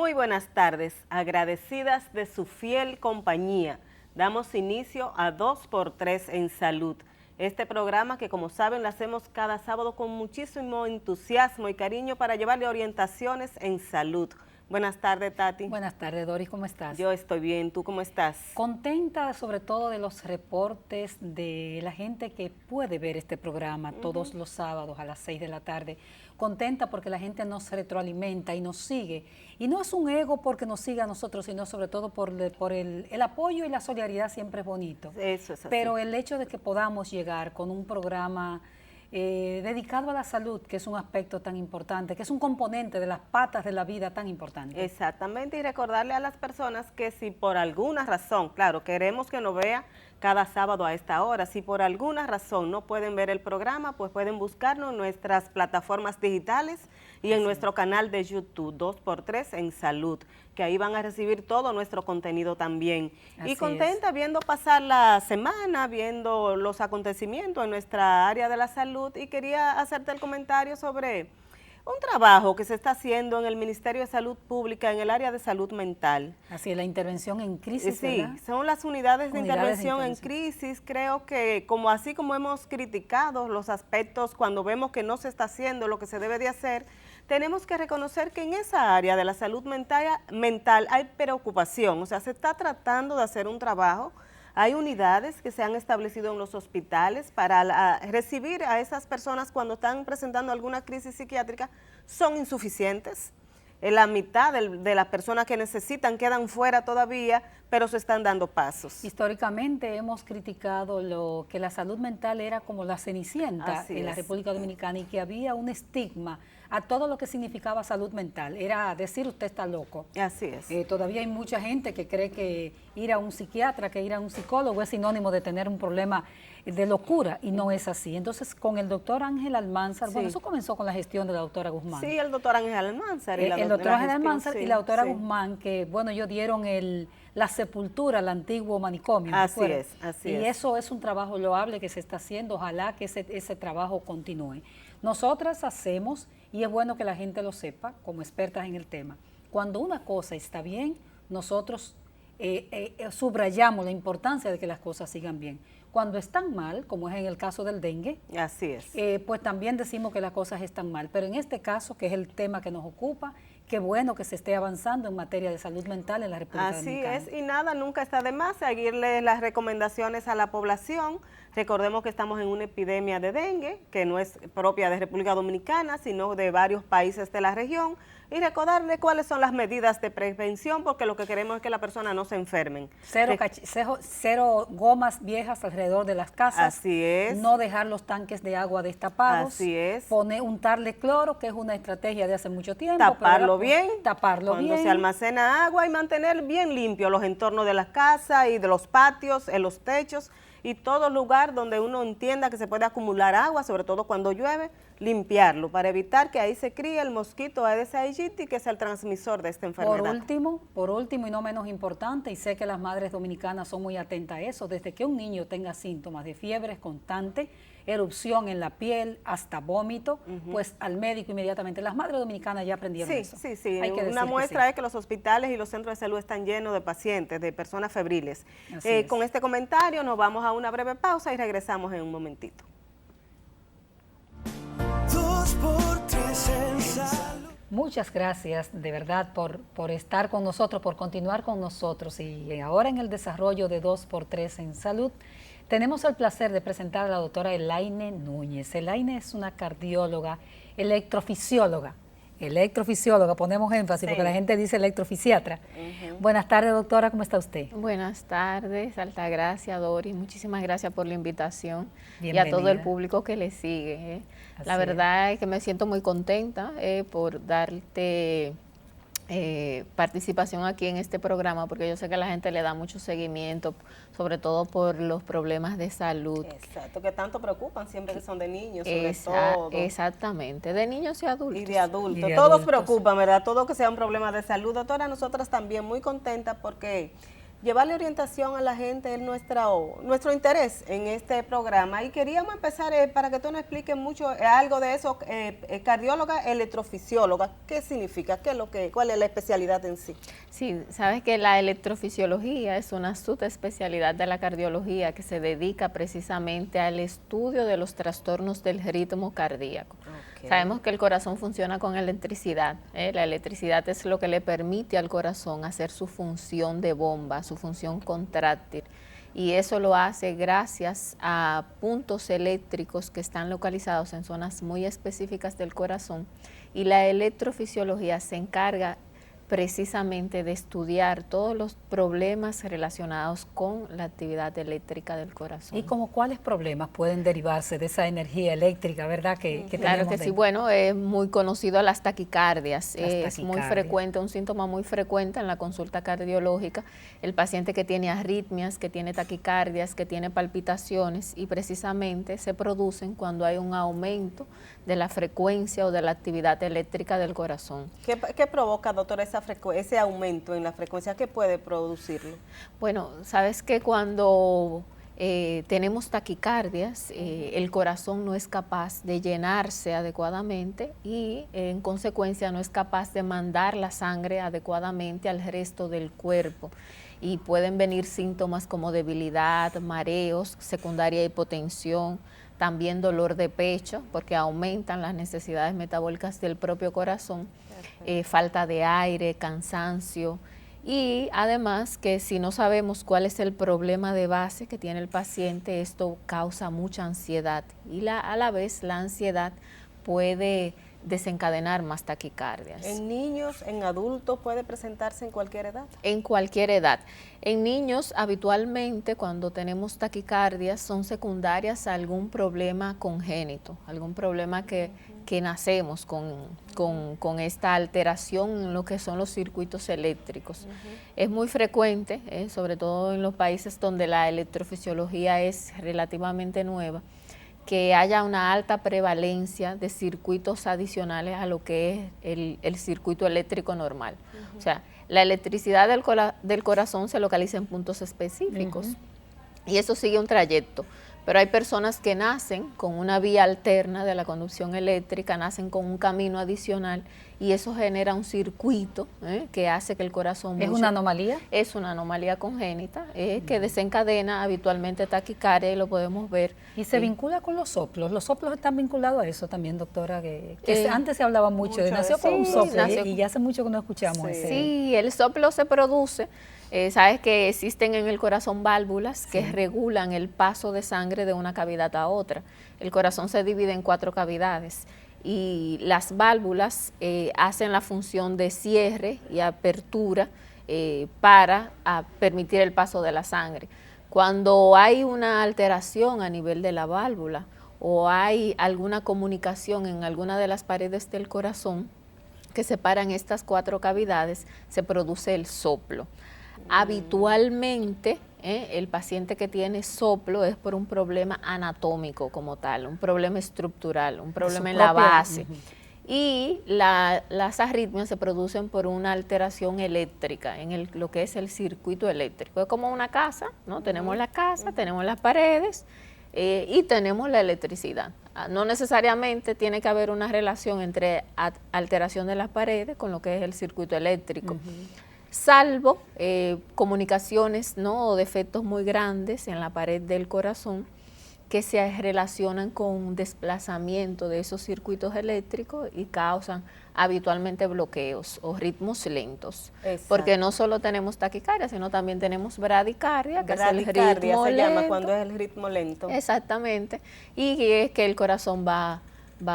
Muy buenas tardes, agradecidas de su fiel compañía. Damos inicio a 2x3 en Salud. Este programa que, como saben, lo hacemos cada sábado con muchísimo entusiasmo y cariño para llevarle orientaciones en salud. Buenas tardes, Tati. Buenas tardes, Doris, ¿cómo estás? Yo estoy bien, ¿tú cómo estás? Contenta sobre todo de los reportes de la gente que puede ver este programa todos los sábados a las 6 de la tarde. Contenta porque la gente nos retroalimenta y nos sigue. Y no es un ego porque nos siga a nosotros, sino sobre todo por el apoyo y la solidaridad siempre es bonito. Eso es así. Pero el hecho de que podamos llegar con un programa dedicado a la salud, que es un aspecto tan importante, que es un componente de las patas de la vida tan importante. Exactamente, y recordarle a las personas que si por alguna razón, claro, queremos que nos vea cada sábado a esta hora, si por alguna razón no pueden ver el programa, pues pueden buscarnos en nuestras plataformas digitales y en nuestro canal de YouTube, 2x3 en Salud, que ahí van a recibir todo nuestro contenido también. Y contenta viendo pasar la semana, viendo los acontecimientos en nuestra área de la salud, y quería hacerte el comentario sobre un trabajo que se está haciendo en el Ministerio de Salud Pública en el área de salud mental. Así es, la intervención en crisis, sí, ¿verdad? son las unidades de intervención en crisis. Creo que así como hemos criticado los aspectos cuando vemos que no se está haciendo lo que se debe de hacer, tenemos que reconocer que en esa área de la salud mental hay preocupación, o sea, se está tratando de hacer un trabajo. Hay unidades que se han establecido en los hospitales para recibir a esas personas cuando están presentando alguna crisis psiquiátrica, son insuficientes. La mitad de las personas que necesitan quedan fuera todavía, pero se están dando pasos. Históricamente hemos criticado lo que la salud mental era como la cenicienta en la República Dominicana y que había un estigma a todo lo que significaba salud mental. Era decir, usted está loco. Así es. Todavía hay mucha gente que cree que ir a un psiquiatra, que ir a un psicólogo es sinónimo de tener un problema de locura, y no es así. Entonces, con el doctor Ángel Almanzar, bueno, eso comenzó con la gestión de la doctora Guzmán. Sí, el doctor Ángel Almanzar. El doctor Ángel Almanzar y la doctora Guzmán, que, bueno, ellos dieron la sepultura al antiguo manicomio. Así es, así es. Y eso es un trabajo loable que se está haciendo, ojalá que ese trabajo continúe. Nosotras hacemos, y es bueno que la gente lo sepa, como expertas en el tema, cuando una cosa está bien, nosotros subrayamos la importancia de que las cosas sigan bien. Cuando están mal, como es en el caso del dengue, así es. Pues también decimos que las cosas están mal. Pero en este caso, que es el tema que nos ocupa, qué bueno que se esté avanzando en materia de salud mental en la República Dominicana. Así es, y nada, nunca está de más seguirle las recomendaciones a la población. Recordemos que estamos en una epidemia de dengue, que no es propia de República Dominicana, sino de varios países de la región, y recordarle cuáles son las medidas de prevención, porque lo que queremos es que la persona no se enfermen. Cero gomas viejas alrededor de las casas. Así es. No dejar los tanques de agua destapados. Así es. Untarle cloro, que es una estrategia de hace mucho tiempo. Taparlo bien. Cuando se almacena agua, y mantener bien limpio los entornos de las casas y de los patios, en los techos, y todo lugar donde uno entienda que se puede acumular agua, sobre todo cuando llueve, limpiarlo para evitar que ahí se críe el mosquito Aedes aegypti, que es el transmisor de esta enfermedad. Por último y no menos importante, y sé que las madres dominicanas son muy atentas a eso, desde que un niño tenga síntomas de fiebre constante, erupción en la piel, hasta vómito, pues al médico inmediatamente. Las madres dominicanas ya aprendieron eso. Sí. Una muestra es que los hospitales y los centros de salud están llenos de pacientes, de personas febriles. Con este comentario nos vamos a una breve pausa y regresamos en un momentito. 2x3 en Salud. Muchas gracias de verdad por estar con nosotros, por continuar con nosotros. Y ahora en el desarrollo de 2x3 en Salud, tenemos el placer de presentar a la doctora Elaine Núñez. Elaine es una cardióloga, electrofisióloga, ponemos énfasis porque la gente dice electrofisiatra. Buenas tardes, doctora, ¿cómo está usted? Buenas tardes, Altagracia, Doris, muchísimas gracias por la invitación. Bienvenida. Y a todo el público que le sigue. La verdad es que me siento muy contenta por darte participación aquí en este programa, porque yo sé que la gente le da mucho seguimiento, sobre todo por los problemas de salud. Exacto, que tanto preocupan siempre que son de niños, sobre todo. Exactamente, de niños y adultos. Y de adultos. Todos preocupan, ¿verdad? Todo que sea un problema de salud. Doctora, nosotras también muy contentas porque llevarle orientación a la gente es nuestro interés en este programa. Y queríamos empezar para que tú nos expliques mucho algo de eso, cardióloga, electrofisióloga, ¿qué significa? ¿Cuál es la especialidad en sí? Sí, sabes que la electrofisiología es una subespecialidad de la cardiología que se dedica precisamente al estudio de los trastornos del ritmo cardíaco. Okay. Sabemos que el corazón funciona con electricidad. La electricidad es lo que le permite al corazón hacer su función de bomba, su función contráctil. Y eso lo hace gracias a puntos eléctricos que están localizados en zonas muy específicas del corazón. Y la electrofisiología se encarga precisamente de estudiar todos los problemas relacionados con la actividad eléctrica del corazón. ¿Y como cuáles problemas pueden derivarse de esa energía eléctrica, verdad? Que claro que sí, bueno, es muy conocido las taquicardias, es muy frecuente, un síntoma muy frecuente en la consulta cardiológica, el paciente que tiene arritmias, que tiene taquicardias, que tiene palpitaciones y precisamente se producen cuando hay un aumento de la frecuencia o de la actividad eléctrica del corazón. ¿Qué provoca, doctora, ese aumento en la frecuencia? ¿Qué puede producirlo? Bueno, sabes que cuando tenemos taquicardias, el corazón no es capaz de llenarse adecuadamente y en consecuencia no es capaz de mandar la sangre adecuadamente al resto del cuerpo. Y pueden venir síntomas como debilidad, mareos, secundaria hipotensión, también dolor de pecho, porque aumentan las necesidades metabólicas del propio corazón, falta de aire, cansancio, y además que si no sabemos cuál es el problema de base que tiene el paciente, esto causa mucha ansiedad y a la vez la ansiedad puede desencadenar más taquicardias. ¿En niños, en adultos puede presentarse en cualquier edad? En cualquier edad. En niños habitualmente cuando tenemos taquicardias son secundarias a algún problema congénito, algún problema que nacemos con esta alteración en lo que son los circuitos eléctricos. Es muy frecuente, sobre todo en los países donde la electrofisiología es relativamente nueva, que haya una alta prevalencia de circuitos adicionales a lo que es el circuito eléctrico normal. O sea, la electricidad del corazón se localiza en puntos específicos y eso sigue un trayecto. Pero hay personas que nacen con una vía alterna de la conducción eléctrica, nacen con un camino adicional y eso genera un circuito que hace que el corazón... ¿Es una anomalía? Es una anomalía congénita que desencadena habitualmente taquicardia y lo podemos ver. ¿Y se vincula con los soplos? ¿Los soplos están vinculados a eso también, doctora? Que antes se hablaba mucho de nació con un soplo y ya hace mucho que no escuchamos eso. Sí, el soplo se produce. Sabes que existen en el corazón válvulas que regulan el paso de sangre de una cavidad a otra. El corazón se divide en 4 cavidades y las válvulas hacen la función de cierre y apertura para permitir el paso de la sangre. Cuando hay una alteración a nivel de la válvula o hay alguna comunicación en alguna de las paredes del corazón que separan estas 4 cavidades, se produce el soplo. Habitualmente el paciente que tiene soplo es por un problema anatómico como tal, un problema estructural, un problema en la base. Y las arritmias se producen por una alteración eléctrica en lo que es el circuito eléctrico. Es como una casa, ¿no? Tenemos la casa, tenemos las paredes y tenemos la electricidad. No necesariamente tiene que haber una relación entre alteración de las paredes con lo que es el circuito eléctrico. Salvo comunicaciones, ¿no? O defectos muy grandes en la pared del corazón que se relacionan con un desplazamiento de esos circuitos eléctricos y causan habitualmente bloqueos o ritmos lentos. Exacto. Porque no solo tenemos taquicardia, sino también tenemos bradicardia, que es el ritmo se lento. llama cuando es el ritmo lento. Exactamente, y es que el corazón va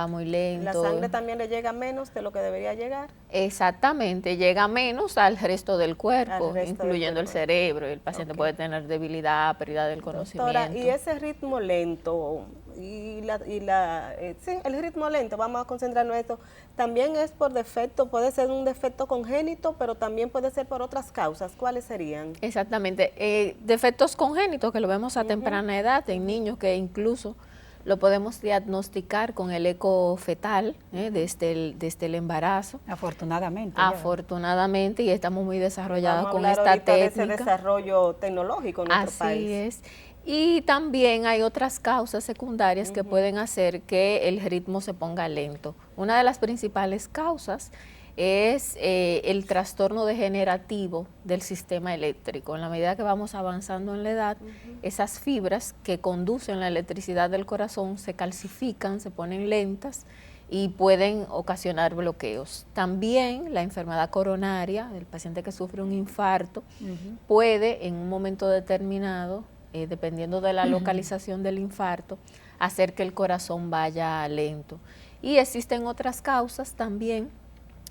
muy lento. ¿La sangre también le llega menos de lo que debería llegar? Exactamente, llega menos al resto del cuerpo, incluyendo el cerebro. El paciente puede tener debilidad, pérdida del conocimiento. Doctora, y ese ritmo lento, el ritmo lento, vamos a concentrarnos en esto, también es por defecto, puede ser un defecto congénito, pero también puede ser por otras causas. ¿Cuáles serían? Exactamente, defectos congénitos que lo vemos a temprana edad en niños que incluso lo podemos diagnosticar con el eco fetal desde el embarazo. Afortunadamente. Afortunadamente, y estamos muy desarrollados con Vamos a esta hablar ahorita técnica. de ese desarrollo tecnológico en nuestro país. Así es. Y también hay otras causas secundarias que pueden hacer que el ritmo se ponga lento. Una de las principales causas es el trastorno degenerativo del sistema eléctrico. En la medida que vamos avanzando en la edad, esas fibras que conducen la electricidad del corazón se calcifican, se ponen lentas y pueden ocasionar bloqueos. También la enfermedad coronaria, el paciente que sufre un infarto, puede en un momento determinado, dependiendo de la localización del infarto, hacer que el corazón vaya lento. Y existen otras causas también,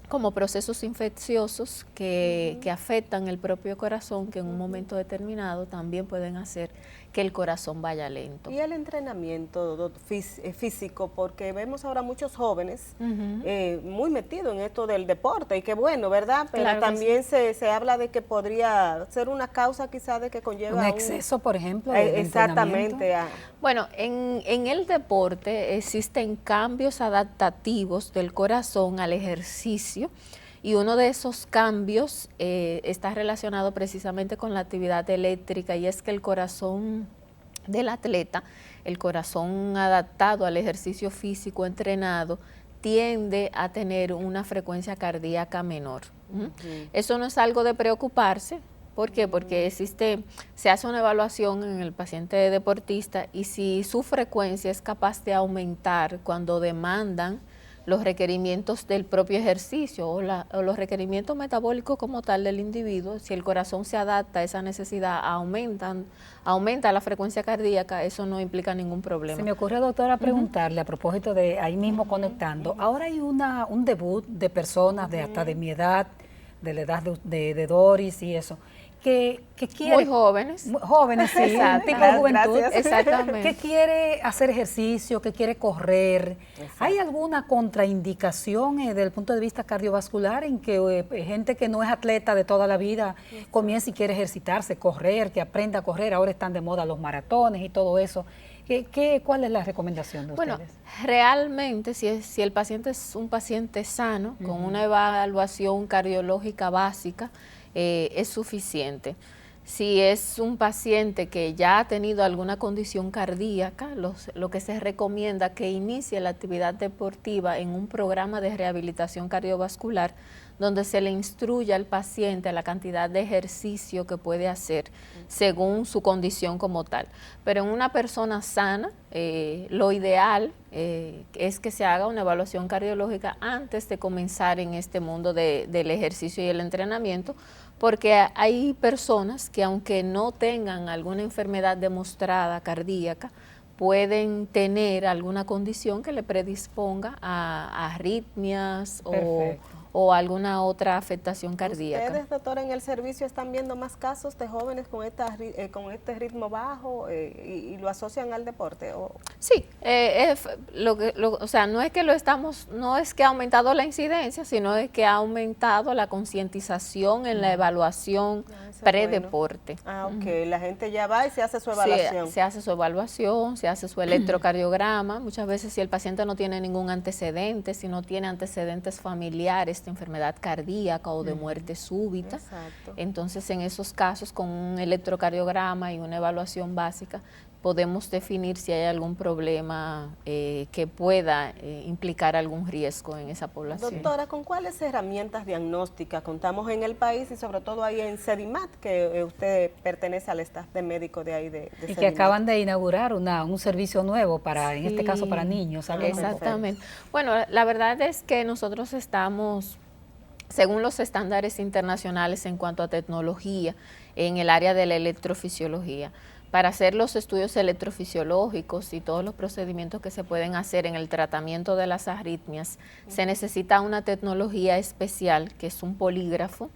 como procesos infecciosos que afectan el propio corazón, que en un momento determinado también pueden hacer que el corazón vaya lento. Y el entrenamiento físico, porque vemos ahora muchos jóvenes muy metidos en esto del deporte, y qué bueno, ¿verdad? Pero claro también se habla de que podría ser una causa quizá de que conlleva un exceso, por ejemplo, de exactamente. Bueno, en el deporte existen cambios adaptativos del corazón al ejercicio, y uno de esos cambios está relacionado precisamente con la actividad eléctrica, y es que el corazón del atleta, el corazón adaptado al ejercicio físico entrenado, tiende a tener una frecuencia cardíaca menor. Eso no es algo de preocuparse. ¿Por qué? Porque se hace una evaluación en el paciente deportista, y si su frecuencia es capaz de aumentar cuando demandan los requerimientos del propio ejercicio o los requerimientos metabólicos como tal del individuo, si el corazón se adapta a esa necesidad, aumenta la frecuencia cardíaca, eso no implica ningún problema. Se me ocurre, doctora, preguntarle a propósito de ahí mismo conectando, ahora hay un debut de personas hasta de mi edad, de la edad de Doris y eso, que quiere... Muy jóvenes. Jóvenes, sí, tipo juventud. Exactamente. Que quiere hacer ejercicio, que quiere correr. Exacto. ¿Hay alguna contraindicación desde el punto de vista cardiovascular en que gente que no es atleta de toda la vida comience y quiere ejercitarse, correr, que aprenda a correr? Ahora están de moda los maratones y todo eso. ¿Cuál es la recomendación de ustedes? Bueno, realmente si el paciente es un paciente sano, con una evaluación cardiológica básica, es suficiente. Si es un paciente que ya ha tenido alguna condición cardíaca, lo que se recomienda que inicie la actividad deportiva en un programa de rehabilitación cardiovascular, donde se le instruya al paciente la cantidad de ejercicio que puede hacer según su condición como tal. Pero en una persona sana, lo ideal es que se haga una evaluación cardiológica antes de comenzar en este mundo del ejercicio y el entrenamiento, porque hay personas que, aunque no tengan alguna enfermedad demostrada cardíaca, pueden tener alguna condición que le predisponga a arritmias o alguna otra afectación cardíaca. ¿Ustedes, doctora, en el servicio están viendo más casos de jóvenes con este ritmo bajo y lo asocian al deporte? Sí, o sea, no es que ha aumentado la incidencia, sino es que ha aumentado la concientización en la evaluación predeporte. Ok, la gente ya va y se hace su evaluación. Se hace su evaluación, se hace su electrocardiograma. Muchas veces, si el paciente no tiene ningún antecedente, si no tiene antecedentes familiares de enfermedad cardíaca o de muerte súbita, entonces en esos casos, con un electrocardiograma y una evaluación básica, podemos definir si hay algún problema que pueda implicar algún riesgo en esa población. Doctora, ¿con cuáles herramientas diagnósticas contamos en el país y sobre todo ahí en Sedimat, que usted pertenece al staff de médico de ahí de Sedimat? Y que acaban de inaugurar un servicio nuevo para, en este caso, para niños. Exactamente. Bueno, la verdad es que nosotros estamos, según los estándares internacionales en cuanto a tecnología, en el área de la electrofisiología. Para hacer los estudios electrofisiológicos y todos los procedimientos que se pueden hacer en el tratamiento de las arritmias, se necesita una tecnología especial, que es un polígrafo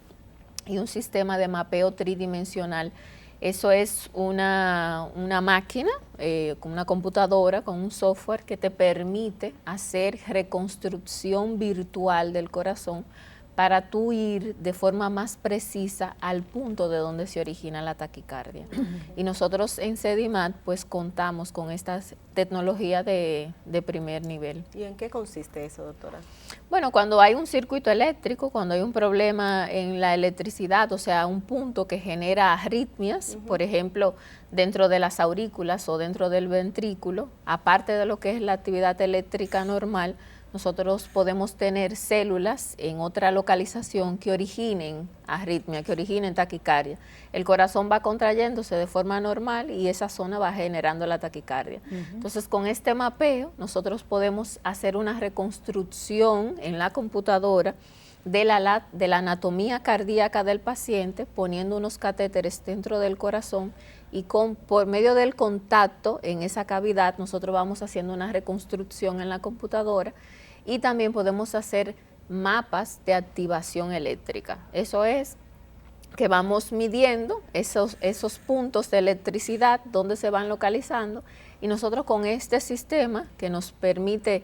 y un sistema de mapeo tridimensional. Eso es una máquina con una computadora, con un software que te permite hacer reconstrucción virtual del corazón para tú ir de forma más precisa al punto de donde se origina la taquicardia. Y nosotros en Sedimat pues contamos con esta tecnología de primer nivel. ¿Y en qué consiste eso, doctora? Bueno, cuando hay un circuito eléctrico, cuando hay un problema en la electricidad, o sea, un punto que genera arritmias, por ejemplo, dentro de las aurículas o dentro del ventrículo, aparte de lo que es la actividad eléctrica normal, nosotros podemos tener células en otra localización que originen arritmia, que originen taquicardia. El corazón va contrayéndose de forma normal y esa zona va generando la taquicardia. Entonces, con este mapeo, nosotros podemos hacer una reconstrucción en la computadora de la anatomía cardíaca del paciente, poniendo unos catéteres dentro del corazón y por medio del contacto en esa cavidad, nosotros vamos haciendo una reconstrucción en la computadora y también podemos hacer mapas de activación eléctrica. Eso es que vamos midiendo esos puntos de electricidad donde se van localizando y nosotros con este sistema que nos permite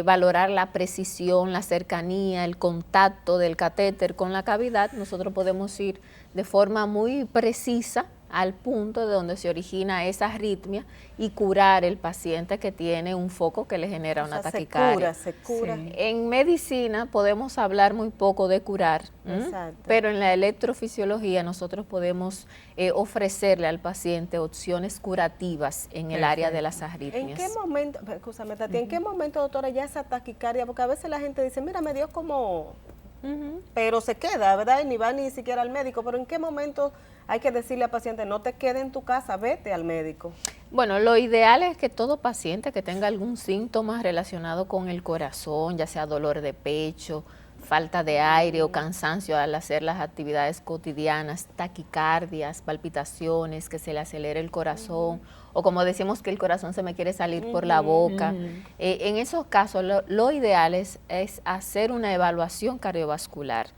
valorar la precisión, la cercanía, el contacto del catéter con la cavidad, nosotros podemos ir de forma muy precisa al punto de donde se origina esa arritmia y curar el paciente que tiene un foco que le genera una taquicardia. Se cura. Sí. En medicina podemos hablar muy poco de curar, pero en la electrofisiología nosotros podemos ofrecerle al paciente opciones curativas en el área de las arritmias. ¿En qué momento, escúchame Tati, en qué momento, doctora, ya esa taquicardia? Porque a veces la gente dice, mira, me dio como... pero se queda, ¿verdad? Y ni va ni siquiera al médico, pero ¿en qué momento hay que decirle al paciente, no te quede en tu casa, vete al médico? Bueno, lo ideal es que todo paciente que tenga algún síntoma relacionado con el corazón, ya sea dolor de pecho, falta de aire o cansancio al hacer las actividades cotidianas, taquicardias, palpitaciones, que se le acelere el corazón, o como decimos que el corazón se me quiere salir por la boca. En esos casos lo ideal es hacer una evaluación cardiovascular.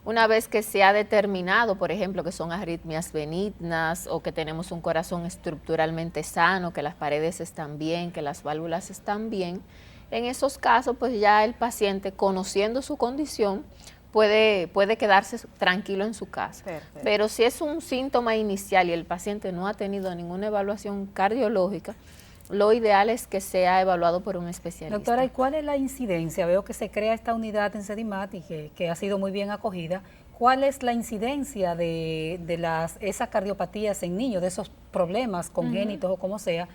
Una vez que se ha determinado, por ejemplo, que son arritmias benignas o que tenemos un corazón estructuralmente sano, que las paredes están bien, que las válvulas están bien, en esos casos pues ya el paciente, conociendo su condición, puede quedarse tranquilo en su casa. Perfecto. Pero si es un síntoma inicial y el paciente no ha tenido ninguna evaluación cardiológica, lo ideal es que sea evaluado por un especialista. Doctora, ¿y cuál es la incidencia? Veo que se crea esta unidad en Sedimat y que ha sido muy bien acogida. ¿Cuál es la incidencia de esas cardiopatías en niños, de esos problemas congénitos o como sea,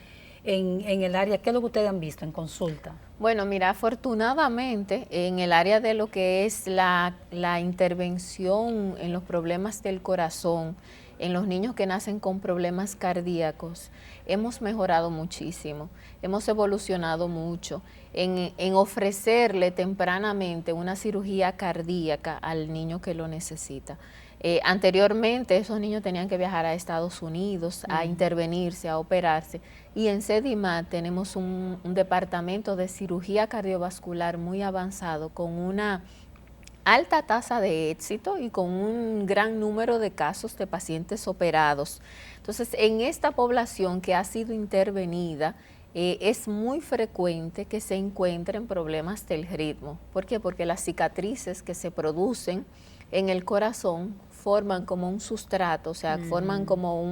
en el área? ¿Qué es lo que ustedes han visto en consulta? Bueno, mira, afortunadamente en el área de lo que es la intervención en los problemas del corazón, en los niños que nacen con problemas cardíacos, hemos mejorado muchísimo, hemos evolucionado mucho en ofrecerle tempranamente una cirugía cardíaca al niño que lo necesita. Anteriormente esos niños tenían que viajar a Estados Unidos a intervenirse, a operarse, y en Sedimat tenemos un departamento de cirugía cardiovascular muy avanzado con una alta tasa de éxito y con un gran número de casos de pacientes operados. Entonces, en esta población que ha sido intervenida, es muy frecuente que se encuentren problemas del ritmo. ¿Por qué? Porque las cicatrices que se producen en el corazón forman como un sustrato, o sea, forman como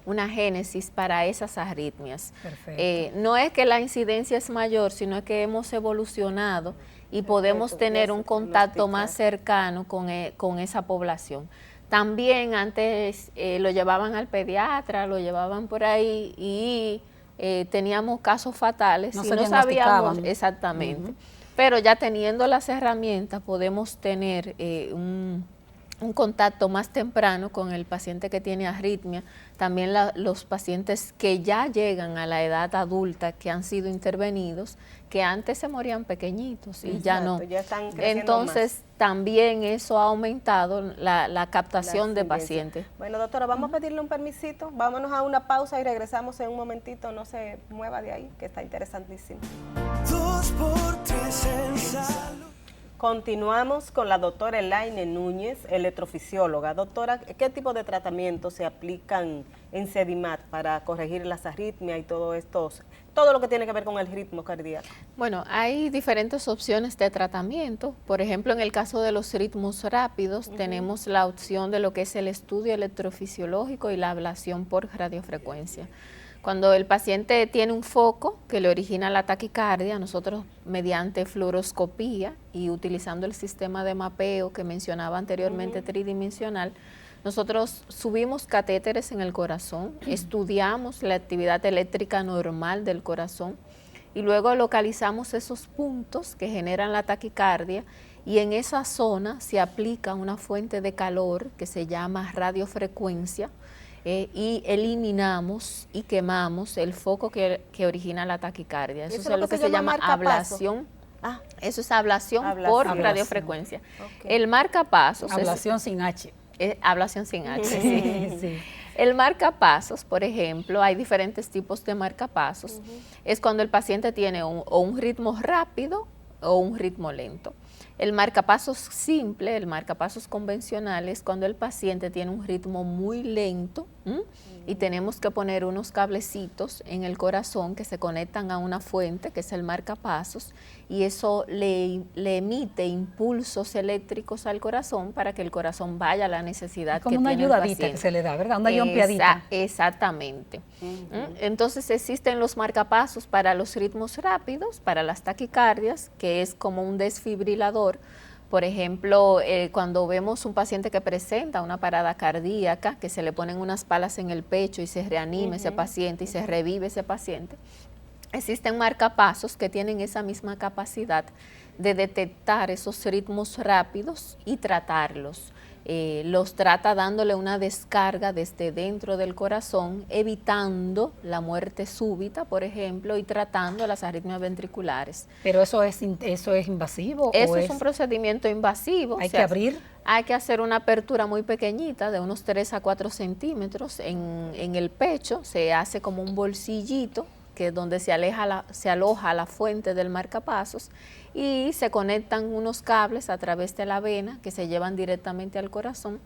una génesis para esas arritmias. No es que la incidencia es mayor, sino que hemos evolucionado y podemos tener un contacto más cercano con esa población. También antes lo llevaban al pediatra, lo llevaban por ahí y teníamos casos fatales y no sabíamos exactamente. Pero ya teniendo las herramientas podemos tener un contacto más temprano con el paciente que tiene arritmia, también los pacientes que ya llegan a la edad adulta, que han sido intervenidos, que antes se morían pequeñitos y ya no. Ya están creciendo Entonces, más. También eso ha aumentado la captación de pacientes. Bueno, doctora, vamos a pedirle un permisito, vámonos a una pausa y regresamos en un momentito, no se mueva de ahí, que está interesantísimo. 2x3 en salud. Continuamos con la doctora Elaine Núñez, electrofisióloga. Doctora, ¿qué tipo de tratamientos se aplican en Sedimat para corregir las arritmias y todos todo lo que tiene que ver con el ritmo cardíaco? Bueno, hay diferentes opciones de tratamiento. Por ejemplo, en el caso de los ritmos rápidos, tenemos la opción de lo que es el estudio electrofisiológico y la ablación por radiofrecuencia. Cuando el paciente tiene un foco que le origina la taquicardia, nosotros mediante fluoroscopía y utilizando el sistema de mapeo que mencionaba anteriormente tridimensional, nosotros subimos catéteres en el corazón, estudiamos la actividad eléctrica normal del corazón y luego localizamos esos puntos que generan la taquicardia y en esa zona se aplica una fuente de calor que se llama radiofrecuencia y eliminamos y quemamos el foco que origina la taquicardia. Eso es lo que se llama ablación. Eso es ablación por radiofrecuencia. Okay. El marcapasos. Ablación sin H. Ablación sin H, sí. Sí. El marcapasos, por ejemplo, hay diferentes tipos de marcapasos. Es cuando el paciente tiene o un ritmo rápido o un ritmo lento. El marcapasos simple, el marcapasos convencional, es cuando el paciente tiene un ritmo muy lento y tenemos que poner unos cablecitos en el corazón que se conectan a una fuente, que es el marcapasos, y eso le emite impulsos eléctricos al corazón para que el corazón vaya a la necesidad que tiene el paciente. Como una ayudadita que se le da, ¿verdad? Una yompeadita. Exactamente. Entonces existen los marcapasos para los ritmos rápidos, para las taquicardias, que es como un desfibrilador. Por ejemplo, cuando vemos un paciente que presenta una parada cardíaca, que se le ponen unas palas en el pecho y se reanima ese paciente y se revive ese paciente, existen marcapasos que tienen esa misma capacidad de detectar esos ritmos rápidos y tratarlos. Los trata dándole una descarga desde dentro del corazón, evitando la muerte súbita, por ejemplo, y tratando las arritmias ventriculares. ¿Pero eso es invasivo? Eso es un procedimiento invasivo. ¿Hay que abrir? Hay que hacer una apertura muy pequeñita, de unos 3 a 4 centímetros en el pecho. Se hace como un bolsillito, que es donde se aloja la fuente del marcapasos, y se conectan unos cables a través de la vena que se llevan directamente al corazón,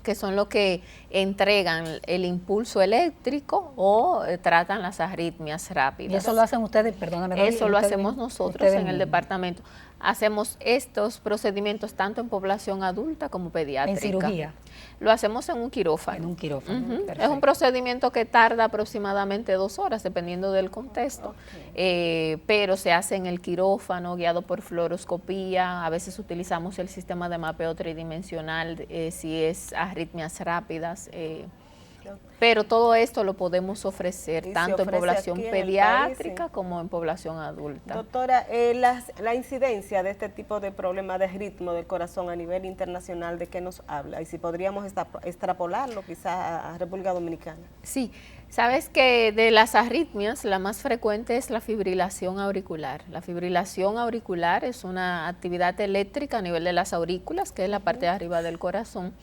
que son los que entregan el impulso eléctrico o tratan las arritmias rápidas. ¿Y eso lo hacen ustedes? Perdóname. Eso lo hacemos nosotros en el departamento. Hacemos estos procedimientos tanto en población adulta como pediátrica. ¿En cirugía? Lo hacemos en un quirófano. En un quirófano. Es un procedimiento que tarda aproximadamente 2 horas, dependiendo del contexto, pero se hace en el quirófano, guiado por fluoroscopía. A veces utilizamos el sistema de mapeo tridimensional, si es arritmias rápidas. Pero todo esto lo podemos ofrecer tanto en población pediátrica como en población adulta. Doctora, la incidencia de este tipo de problemas de ritmo del corazón a nivel internacional, ¿de qué nos habla? Y si podríamos extrapolarlo quizás a República Dominicana. Sí, sabes que de las arritmias la más frecuente es la fibrilación auricular. La fibrilación auricular es una actividad eléctrica a nivel de las aurículas, que es la parte de arriba del corazón,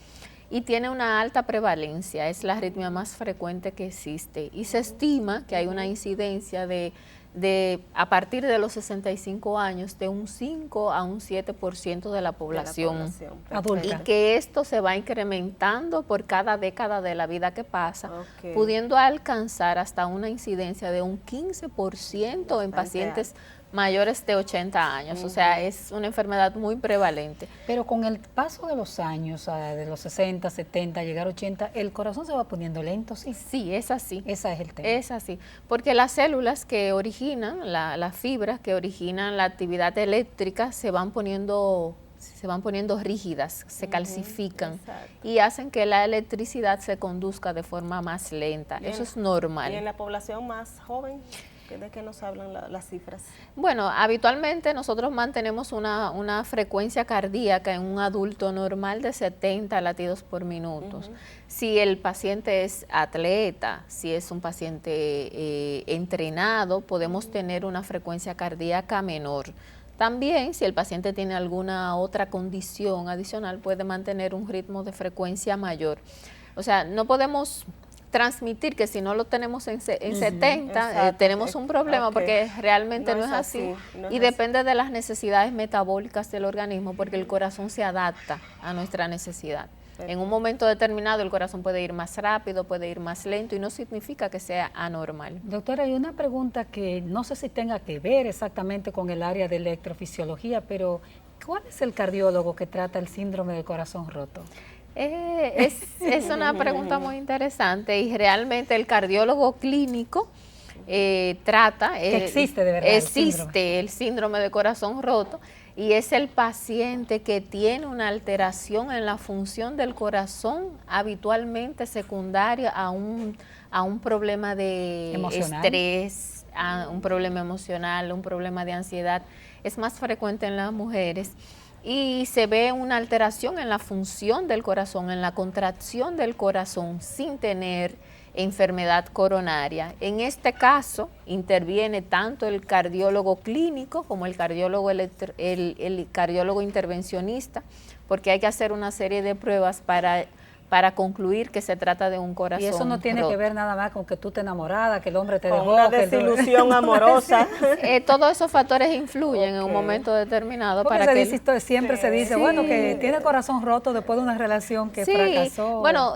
y tiene una alta prevalencia, es la arritmia más frecuente que existe y se estima que hay una incidencia de a partir de los 65 años de un 5 a un 7% de la población adulta, y que esto se va incrementando por cada década de la vida que pasa, pudiendo alcanzar hasta una incidencia de un 15% en pacientes mayores de 80 años, o sea, es una enfermedad muy prevalente. Pero con el paso de los años, de los 60, 70, llegar a 80, el corazón se va poniendo lento, ¿sí? Sí, es así. Ese es el tema. Es así, porque las células que originan, las fibras que originan la actividad eléctrica se van poniendo rígidas, se calcifican y hacen que la electricidad se conduzca de forma más lenta. Eso es normal. ¿Y en la población más joven? ¿De qué nos hablan las cifras? Bueno, habitualmente nosotros mantenemos una frecuencia cardíaca en un adulto normal de 70 latidos por minuto. Si el paciente es atleta, si es un paciente entrenado, podemos tener una frecuencia cardíaca menor. También, si el paciente tiene alguna otra condición adicional, puede mantener un ritmo de frecuencia mayor. O sea, no podemos transmitir que si no lo tenemos en 70, tenemos un problema, porque realmente no es así. Y depende de las necesidades metabólicas del organismo, porque el corazón se adapta a nuestra necesidad. En un momento determinado el corazón puede ir más rápido, puede ir más lento y no significa que sea anormal. Doctora, hay una pregunta que no sé si tenga que ver exactamente con el área de electrofisiología, pero ¿cuál es el cardiólogo que trata el síndrome del corazón roto? Es una pregunta muy interesante y realmente el cardiólogo clínico trata, que existe de verdad, existe el síndrome de corazón roto y es el paciente que tiene una alteración en la función del corazón habitualmente secundaria a un problema de estrés, a un problema emocional, un problema de ansiedad. Es más frecuente en las mujeres. Y se ve una alteración en la función del corazón, en la contracción del corazón, sin tener enfermedad coronaria. En este caso, interviene tanto el cardiólogo clínico como el cardiólogo, el cardiólogo intervencionista, porque hay que hacer una serie de pruebas para concluir que se trata de un corazón Y eso no tiene roto. que ver nada más con que tú te enamorada, que el hombre te Con dejó. una que desilusión amorosa. Todos esos factores influyen en un momento determinado Porque para que... siempre se dice, bueno, que tiene corazón roto después de una relación que fracasó. Bueno,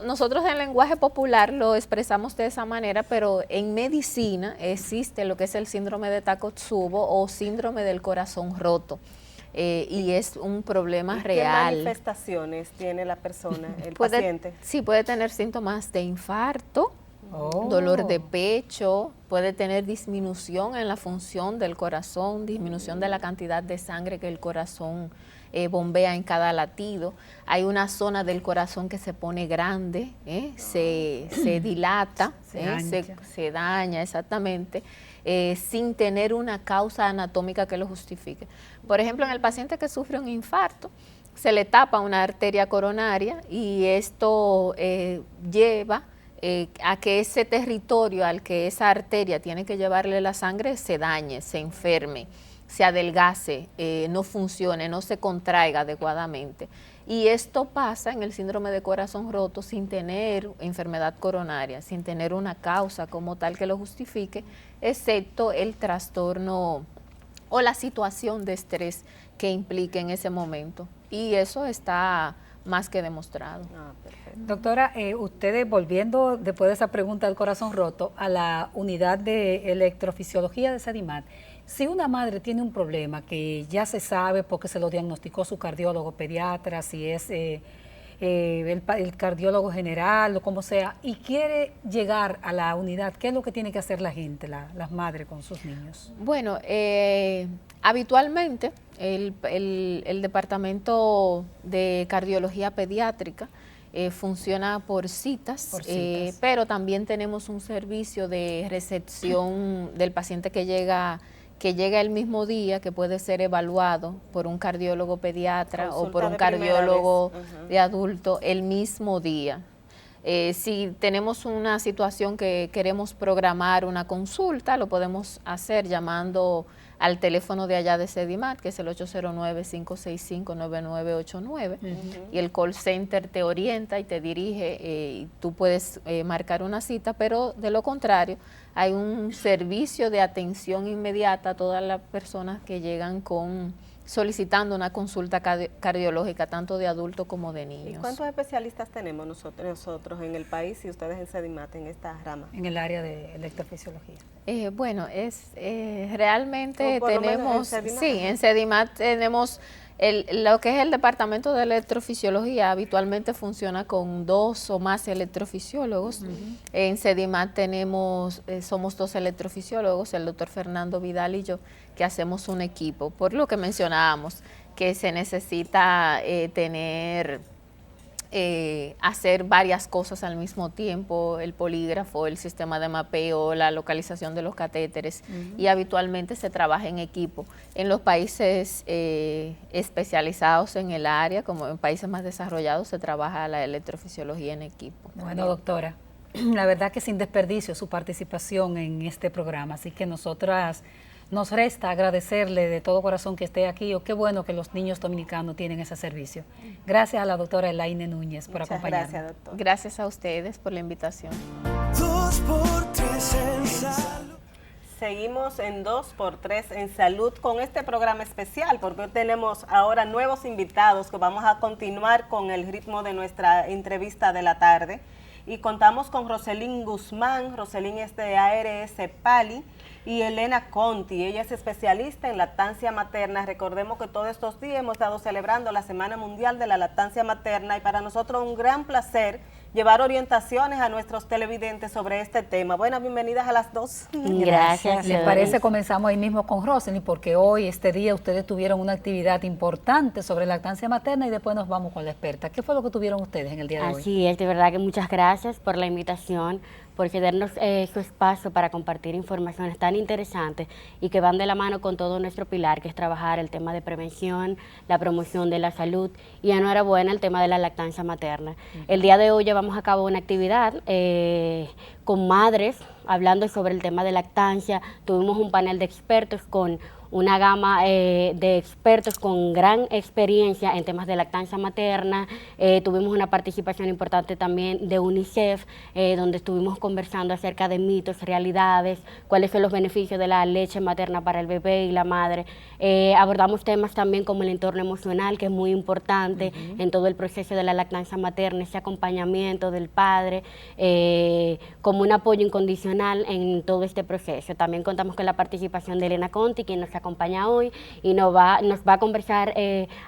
nosotros en lenguaje popular lo expresamos de esa manera, pero en medicina existe lo que es el síndrome de Takotsubo o síndrome del corazón roto. Y es un problema real. ¿Qué manifestaciones tiene la persona, el paciente? Sí, puede tener síntomas de infarto, dolor de pecho, puede tener disminución en la función del corazón, disminución de la cantidad de sangre que el corazón bombea en cada latido. Hay una zona del corazón que se pone grande, se dilata, se daña exactamente. Sin tener una causa anatómica que lo justifique. Por ejemplo, en el paciente que sufre un infarto, se le tapa una arteria coronaria y esto lleva a que ese territorio al que esa arteria tiene que llevarle la sangre se dañe, se enferme, se adelgace, no funcione, no se contraiga adecuadamente. Y esto pasa en el síndrome de corazón roto sin tener enfermedad coronaria, sin tener una causa como tal que lo justifique, excepto el trastorno o la situación de estrés que implique en ese momento. Y eso está más que demostrado. Doctora, ustedes volviendo después de esa pregunta del corazón roto a la unidad de electrofisiología de SEDIMAT, si una madre tiene un problema que ya se sabe porque se lo diagnosticó su cardiólogo pediatra, si es el cardiólogo general o como sea, y quiere llegar a la unidad, ¿qué es lo que tiene que hacer la gente, las madres con sus niños? Bueno, habitualmente el departamento de cardiología pediátrica funciona por citas, pero también tenemos un servicio de recepción del paciente que llega el mismo día, que puede ser evaluado por un cardiólogo pediatra o por un cardiólogo de adulto el mismo día. Si tenemos una situación que queremos programar una consulta, lo podemos hacer llamando al teléfono de allá de SEDIMAT, que es el 809-565-9989, y el call center te orienta y te dirige y tú puedes marcar una cita, pero de lo contrario, hay un servicio de atención inmediata a todas las personas que llegan solicitando una consulta cardiológica, tanto de adultos como de niños. ¿Y cuántos especialistas tenemos nosotros en el país y ustedes en SEDIMAT en esta rama? En el área de electrofisiología. Bueno, realmente tenemos, en SEDIMAT tenemos lo que es el departamento de electrofisiología. Habitualmente funciona con 2 o más electrofisiólogos. En SEDIMAT somos 2 electrofisiólogos, el doctor Fernando Vidal y yo, que hacemos un equipo, por lo que mencionábamos, que se necesita hacer varias cosas al mismo tiempo, el polígrafo, el sistema de mapeo, la localización de los catéteres, y habitualmente se trabaja en equipo. En los países especializados en el área, como en países más desarrollados, se trabaja la electrofisiología en equipo. Bueno, doctora, la verdad que sin desperdicio su participación en este programa, así que nosotras nos resta agradecerle de todo corazón que esté aquí. Qué bueno que los niños dominicanos tienen ese servicio. Gracias a la doctora Elaine Núñez por acompañarnos. Gracias, doctor. Gracias a ustedes por la invitación. 2 por 3 en salud. seguimos en 2x3 en salud con este programa especial, porque hoy tenemos ahora nuevos invitados que vamos a continuar con el ritmo de nuestra entrevista de la tarde. Y contamos con Roselyn Guzmán. Roselyn es de ARS Pali, y Elena Conti. Ella es especialista en lactancia materna. Recordemos que todos estos días hemos estado celebrando la Semana Mundial de la Lactancia Materna, y para nosotros un gran placer llevar orientaciones a nuestros televidentes sobre este tema. Buenas, bienvenidas a las dos. Gracias. ¿Les parece? Comenzamos ahí mismo con Roselyn, porque hoy, este día, ustedes tuvieron una actividad importante sobre lactancia materna y después nos vamos con la experta. ¿Qué fue lo que tuvieron ustedes en el día de hoy? Así es, de verdad que muchas gracias por la invitación, por cedernos su espacio para compartir informaciones tan interesantes y que van de la mano con todo nuestro pilar, que es trabajar el tema de prevención, la promoción de la salud y, enhorabuena, el tema de la lactancia materna. El día de hoy llevamos a cabo una actividad con madres hablando sobre el tema de lactancia. Tuvimos un panel de expertos con una gama de expertos con gran experiencia en temas de lactancia materna. Tuvimos una participación importante también de UNICEF, donde estuvimos conversando acerca de mitos, realidades, cuáles son los beneficios de la leche materna para el bebé y la madre. Abordamos temas también como el entorno emocional, que es muy importante en todo el proceso de la lactancia materna, ese acompañamiento del padre, como un apoyo incondicional en todo este proceso. También contamos con la participación de Elena Conti, quien nos acompaña hoy y nos va a conversar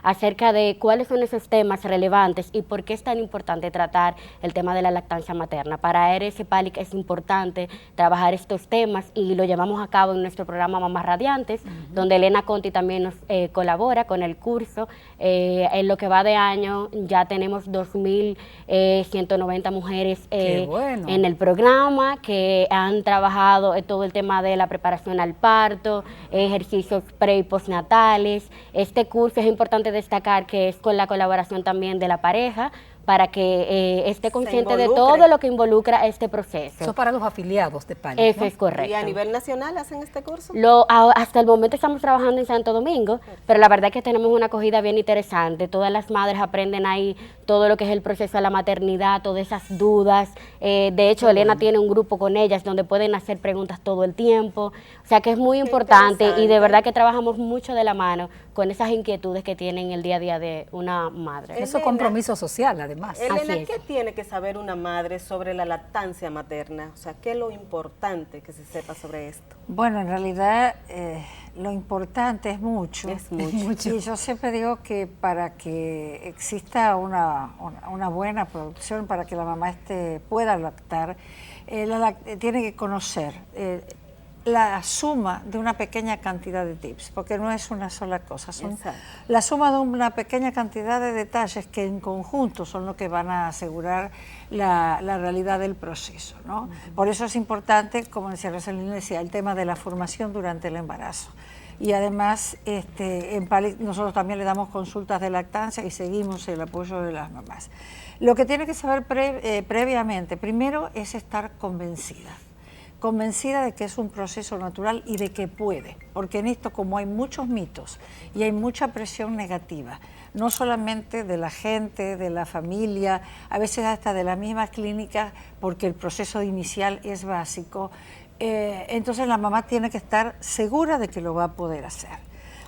acerca de cuáles son esos temas relevantes y por qué es tan importante tratar el tema de la lactancia materna. Para ARS Pali es importante trabajar estos temas y lo llevamos a cabo en nuestro programa Mamás Radiantes, donde Elena Conti también nos colabora con el curso. En lo que va de año ya tenemos 2.190 mujeres en el programa que han trabajado todo el tema de la preparación al parto, ejercicios pre y postnatales. Este curso es importante destacar que es con la colaboración también de la pareja, para que esté consciente de todo lo que involucra este proceso. Eso para los afiliados de Pali, Eso ¿no? es correcto. ¿Y a nivel nacional hacen este curso? Hasta el momento estamos trabajando en Santo Domingo, pero la verdad es que tenemos una acogida bien interesante. Todas las madres aprenden ahí todo lo que es el proceso de la maternidad, todas esas dudas. De hecho, Elena tiene un grupo con ellas donde pueden hacer preguntas todo el tiempo. O sea que es muy importante y de verdad que trabajamos mucho de la mano con esas inquietudes que tienen el día a día de una madre. Eso es compromiso social, además. Elena, ¿qué tiene que saber una madre sobre la lactancia materna? O sea, ¿qué es lo importante que se sepa sobre esto? Bueno, en realidad lo importante es mucho. Es mucho. Y yo siempre digo que para que exista una buena producción, para que la mamá pueda lactar, tiene que conocer la suma de una pequeña cantidad de tips, porque no es una sola cosa, son la suma de una pequeña cantidad de detalles que en conjunto son lo que van a asegurar la realidad del proceso, ¿no? Por eso es importante, como decía Roselyn, el tema de la formación durante el embarazo. Y además, en Pali nosotros también le damos consultas de lactancia y seguimos el apoyo de las mamás. Lo que tiene que saber previamente, primero, es estar convencida de que es un proceso natural y de que puede, porque en esto, como hay muchos mitos y hay mucha presión negativa, no solamente de la gente, de la familia, a veces hasta de la misma clínica, porque el proceso inicial es básico, entonces la mamá tiene que estar segura de que lo va a poder hacer.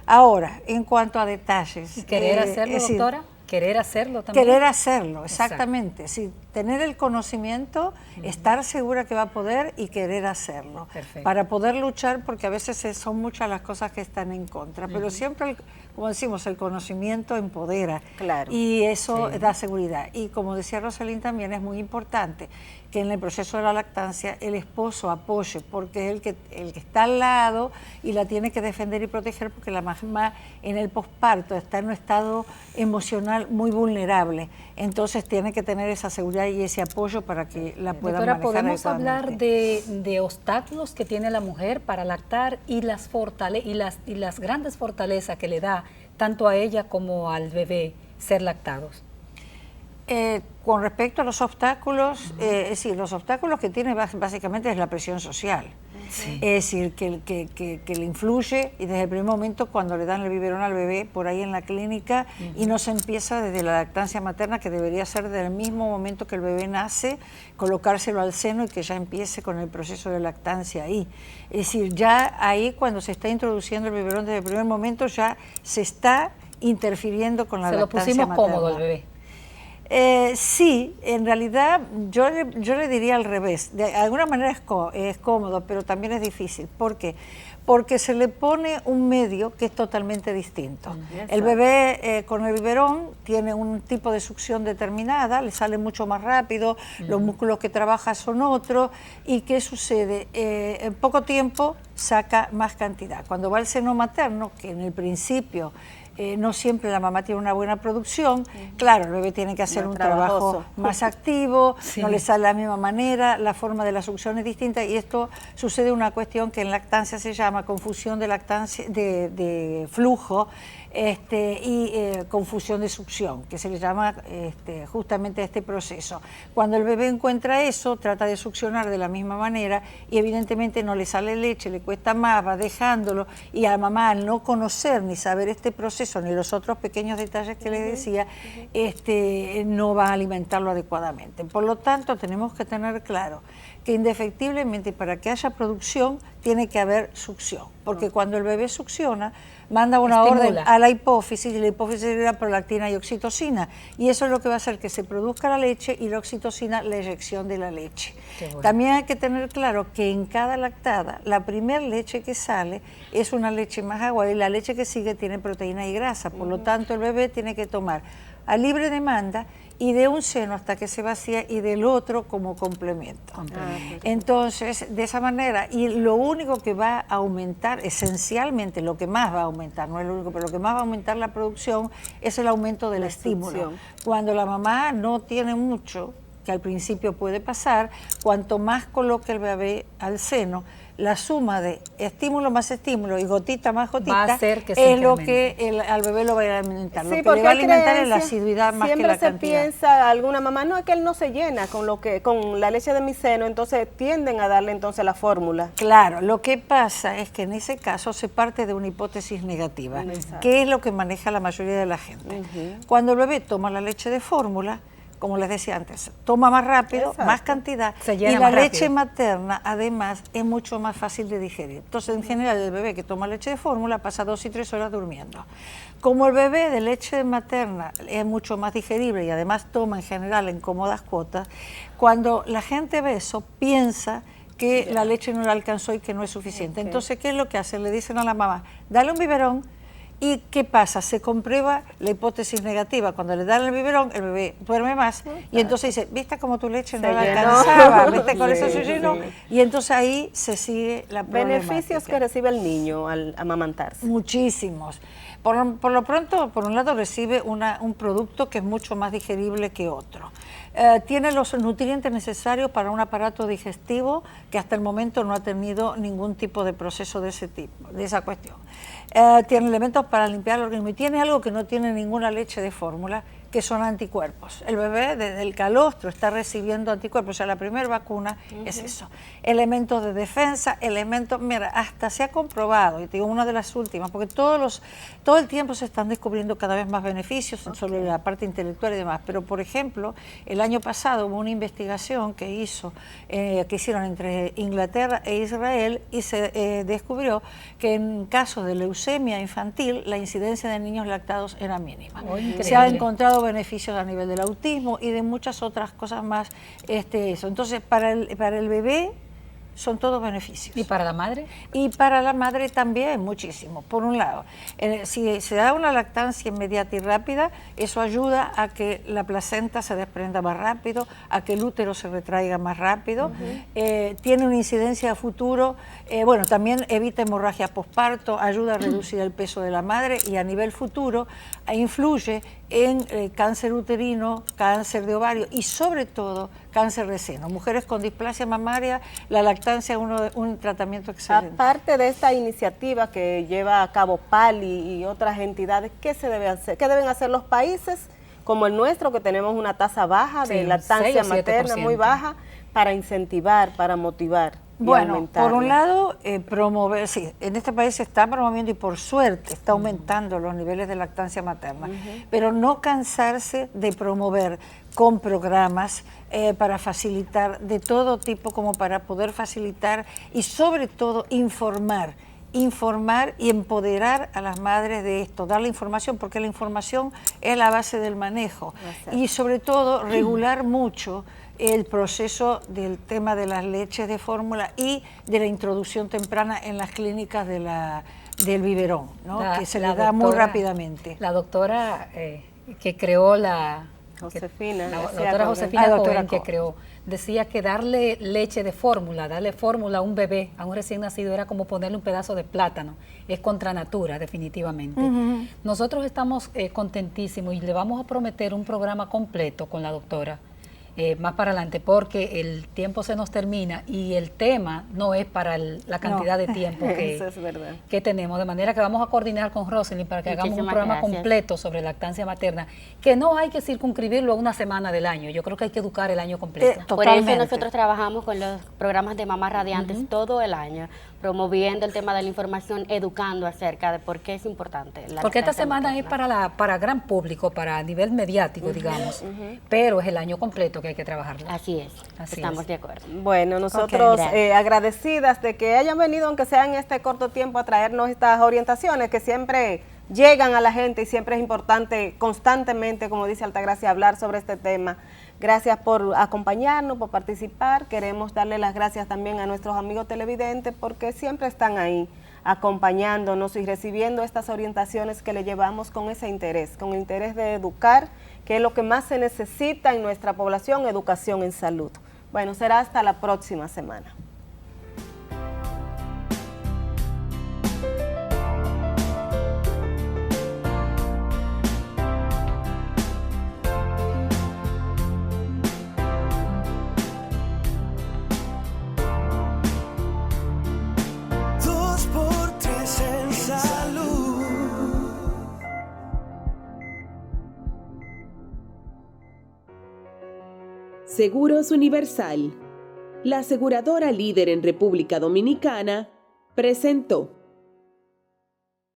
Ahora, en cuanto a detalles... ¿Querer hacerlo, doctora? ¿Querer hacerlo también? Querer hacerlo, exactamente. Sí, tener el conocimiento, estar segura que va a poder y querer hacerlo. Perfecto. Para poder luchar, porque a veces son muchas las cosas que están en contra, pero siempre, como decimos, el conocimiento empodera. Claro. Y eso da seguridad. Y como decía Roselyn, también es muy importante que en el proceso de la lactancia el esposo apoye, porque es el que está al lado y la tiene que defender y proteger, porque la mamá en el posparto está en un estado emocional muy vulnerable, entonces tiene que tener esa seguridad y ese apoyo para que la pueda manejar. Doctora, ¿podemos hablar de obstáculos que tiene la mujer para lactar y las grandes fortalezas que le da tanto a ella como al bebé ser lactados? Con respecto a los obstáculos, sí, los obstáculos que tiene básicamente es la presión social. es decir, que le influye y desde el primer momento cuando le dan el biberón al bebé por ahí en la clínica y no se empieza desde la lactancia materna, que debería ser desde el mismo momento que el bebé nace, colocárselo al seno y que ya empiece con el proceso de lactancia ahí. Es decir, ya ahí cuando se está introduciendo el biberón desde el primer momento ya se está interfiriendo con la lactancia materna. Se lo pusimos cómodo al bebé. Sí, en realidad yo le diría al revés. De alguna manera es cómodo, pero también es difícil. ¿Por qué? Porque se le pone un medio que es totalmente distinto. El bebé con el biberón tiene un tipo de succión determinada, le sale mucho más rápido, los músculos que trabaja son otros. ¿Y qué sucede? En poco tiempo saca más cantidad. Cuando va al seno materno, que en el principio no siempre la mamá tiene una buena producción, claro, el bebé tiene que hacer un trabajo más activo, no le sale de la misma manera, la forma de la succión es distinta y esto sucede una cuestión que en lactancia se llama confusión de lactancia de flujo y confusión de succión, que se le llama justamente a este proceso. Cuando el bebé encuentra eso, trata de succionar de la misma manera y evidentemente no le sale leche, le cuesta más, va dejándolo y a la mamá al no conocer ni saber este proceso ni los otros pequeños detalles que les decía, no va a alimentarlo adecuadamente. Por lo tanto, tenemos que tener claro que indefectiblemente para que haya producción tiene que haber succión, porque cuando el bebé succiona, manda una orden a la hipófisis y la hipófisis libera prolactina y oxitocina y eso es lo que va a hacer que se produzca la leche y la oxitocina la eyección de la leche. Bueno. También hay que tener claro que en cada lactada la primera leche que sale es una leche más aguada y la leche que sigue tiene proteína y grasa, por lo tanto el bebé tiene que tomar a libre demanda y de un seno hasta que se vacía y del otro como complemento. Entonces, de esa manera, y lo único que va a aumentar, esencialmente lo que más va a aumentar, no es lo único, pero lo que más va a aumentar la producción es el aumento del estímulo. Cuando la mamá no tiene mucho, que al principio puede pasar, cuanto más coloque el bebé al seno, la suma de estímulo más estímulo y gotita más gotita va a hacer que es lo que al bebé lo va a alimentar. Sí, lo que le va a alimentar es la asiduidad más que la cantidad. Siempre se piensa, alguna mamá, no, es que él no se llena con la leche de mi seno, entonces tienden a darle entonces la fórmula. Claro, lo que pasa es que en ese caso se parte de una hipótesis negativa, que es lo que maneja la mayoría de la gente. Cuando el bebé toma la leche de fórmula, como les decía antes, toma más rápido, más cantidad, y la leche materna además es mucho más fácil de digerir. Entonces, en general, el bebé que toma leche de fórmula pasa 2 y 3 horas durmiendo. Como el bebé de leche materna es mucho más digerible y además toma en general en cómodas cuotas, cuando la gente ve eso, piensa que la leche no le alcanzó y que no es suficiente. Entonces, ¿qué es lo que hacen? Le dicen a la mamá, dale un biberón. ¿Y qué pasa? Se comprueba la hipótesis negativa. Cuando le dan el biberón, el bebé duerme más y entonces dice, ¿viste cómo tu leche no la alcanzaba? ¿Viste con eso se llenó? Y entonces ahí se sigue la problemática. ¿Beneficios que recibe el niño al amamantarse? Muchísimos. Por lo pronto, por un lado, recibe un producto que es mucho más digerible que otro. Tiene los nutrientes necesarios para un aparato digestivo que hasta el momento no ha tenido ningún tipo de proceso de ese tipo, de esa cuestión. Tiene elementos para limpiar el organismo y tiene algo que no tiene ninguna leche de fórmula, que son anticuerpos. El bebé desde el calostro está recibiendo anticuerpos, o sea, la primera vacuna es eso. Elementos de defensa, elementos, mira, hasta se ha comprobado, y te digo una de las últimas, porque todo el tiempo se están descubriendo cada vez más beneficios, sobre la parte intelectual y demás, pero por ejemplo, el año pasado hubo una investigación que hicieron entre Inglaterra e Israel y se descubrió que en casos de leucemia infantil la incidencia de niños lactados era mínima. Se ha encontrado beneficios a nivel del autismo y de muchas otras cosas más. Entonces, para el bebé son todos beneficios. ¿Y para la madre? Y para la madre también, muchísimo. Por un lado, si se da una lactancia inmediata y rápida, eso ayuda a que la placenta se desprenda más rápido, a que el útero se retraiga más rápido, tiene una incidencia a futuro, también evita hemorragia posparto, ayuda a reducir el peso de la madre y a nivel futuro influye en cáncer uterino, cáncer de ovario y sobre todo cáncer de seno. Mujeres con displasia mamaria, la lactancia es un tratamiento excelente. Aparte de esta iniciativa que lleva a cabo PALI y otras entidades, ¿qué se debe hacer? ¿Qué deben hacer los países como el nuestro, que tenemos una tasa baja de lactancia materna, muy baja, para incentivar, para motivar? Bueno, aumentarla. por un lado, promover, sí, en este país se está promoviendo y por suerte está aumentando los niveles de lactancia materna, pero no cansarse de promover con programas para facilitar de todo tipo, como para poder facilitar y sobre todo informar y empoderar a las madres de esto, darle información, porque la información es la base del manejo y sobre todo regular mucho el proceso del tema de las leches de fórmula y de la introducción temprana en las clínicas del biberón, ¿no? Que se le da muy rápidamente. La doctora que creó la Josefina, la decía doctora Cohen. Josefina doctora Cohen, que Cohen. creó, decía que darle leche de fórmula, darle fórmula a un bebé, a un recién nacido, era como ponerle un pedazo de plátano. Es contra natura, definitivamente. Nosotros estamos contentísimos y le vamos a prometer un programa completo con la doctora más para adelante, porque el tiempo se nos termina y el tema no es para la cantidad de tiempo Eso es verdad. que tenemos, de manera que vamos a coordinar con Rosalind para que hagamos un Muchísimas programa gracias. completo sobre lactancia materna, que no hay que circunscribirlo a una semana del año, yo creo que hay que educar el año completo. Por Totalmente. eso nosotros trabajamos con los programas de Mamás Radiantes todo el año, promoviendo el tema de la información, educando acerca de por qué es importante. La Porque esta lactancia semana materna. es para gran público, para nivel mediático, digamos, pero es el año completo que hay que trabajarla. Así es, Así estamos es. de acuerdo. Bueno, nosotros gracias. agradecidas de que hayan venido, aunque sea en este corto tiempo, a traernos estas orientaciones que siempre llegan a la gente y siempre es importante constantemente, como dice Altagracia, hablar sobre este tema. Gracias por acompañarnos, por participar. Queremos darle las gracias también a nuestros amigos televidentes porque siempre están ahí acompañándonos y recibiendo estas orientaciones que le llevamos con ese interés, con el interés de educar, que es lo que más se necesita en nuestra población, educación en salud. Bueno, será hasta la próxima semana. Dos por tres en salud. Seguros Universal, la aseguradora líder en República Dominicana, presentó